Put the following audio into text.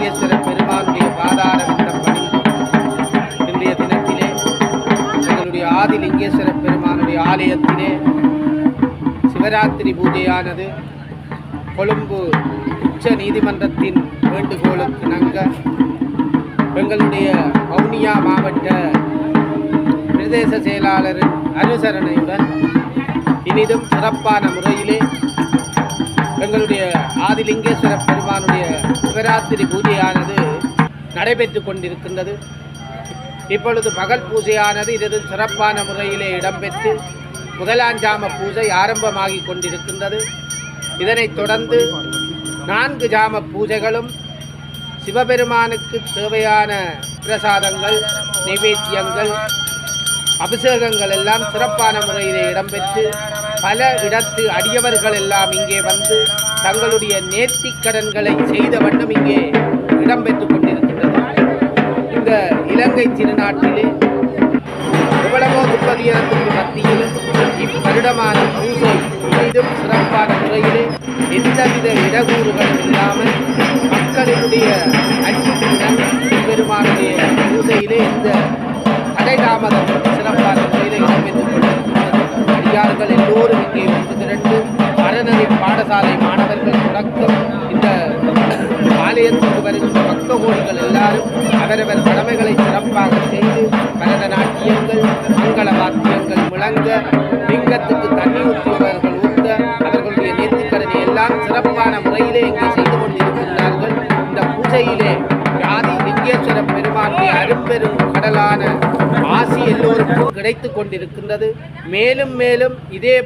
லிங்கேஸ்வர பெருமானுடைய பாதார விந்தம் பணிந்து இன்றைய தினத்திலே எங்களுடைய ஆதி லிங்கேஸ்வர பெருமானுடைய ஆலயத்திலே சிவராத்திரி பூஜையானது கொழும்பு உச்ச நீதிமன்றத்தின் வேண்டுகோளுக்கு இணங்க எங்களுடைய வவுனியா மாவட்ட பிரதேச செயலாளரின் அனுசரணையுடன் இனிதும் சிறப்பான முறையிலே எங்களுடைய ஆதிலிங்கேஸ்வர பெருமானுடைய சிவராத்திரி பூஜையானது நடைபெற்று கொண்டிருக்கின்றது. இப்பொழுது பகல் பூஜையானது இது சிறப்பான முறையிலே இடம்பெற்று முதலாஞ்சாம பூஜை ஆரம்பமாகி கொண்டிருக்கின்றது. இதனைத் தொடர்ந்து 4 ஜாம பூஜைகளும் சிவபெருமானுக்கு தேவையான பிரசாதங்கள், நைவேத்தியங்கள், அபிஷேகங்கள் எல்லாம் சிறப்பான முறையிலே இடம்பெற்று பல இடத்து அடியவர்கள் எல்லாம் இங்கே வந்து தங்களுடைய நேர்த்திக்கடன்களை செய்த வண்ணம் இங்கே இடம்பெற்று கொண்டிருக்கின்றது. இந்த இலங்கை திருநாட்டிலே எவ்வளவோ துன்பதியத்துக்கு மத்தியிலும் இவ்வருடமான பூஜை மீதும் சிறப்பான முறையிலே எந்தவித இடகூறுகளும் இல்லாமல் மக்களினுடைய அன்புடன் பெருமானுடைய பூஜையிலே இந்த தடைதாமதம் சிறப்பான முறையில் இடம்பெற்றுக் கொண்டிருக்கிறது. அடியார்கள் எல்லோரும் இங்கே வந்து திரண்டு அறநெறி பாடசாலை மாணவர்கள் தொடக்கம் இந்த ஆலயத்திற்கு வருகின்ற பக்த கோடிகள் எல்லாரும் அவரவர் கடமைகளை சிறப்பாக செய்து பரதநாட்டியங்கள், மங்கள வாத்தியங்கள் முழங்க, லிங்கத்துக்கு தண்ணி ஊற்றுபவர்கள் ஊற்ற அவர்களுடைய நேர்த்திக்கடனை எல்லாம் சிறப்பான முறையிலே இங்கே செய்து கொண்டிருக்கின்றார்கள். இந்த பூஜையிலே ஆதி லிங்கேஸ்வர பெருமானுடைய அரும்பெரும் கடலான ஆசி எல்லோருக்கும் கிடைத்து கொண்டிருக்கின்றது. மேலும் மேலும் இதே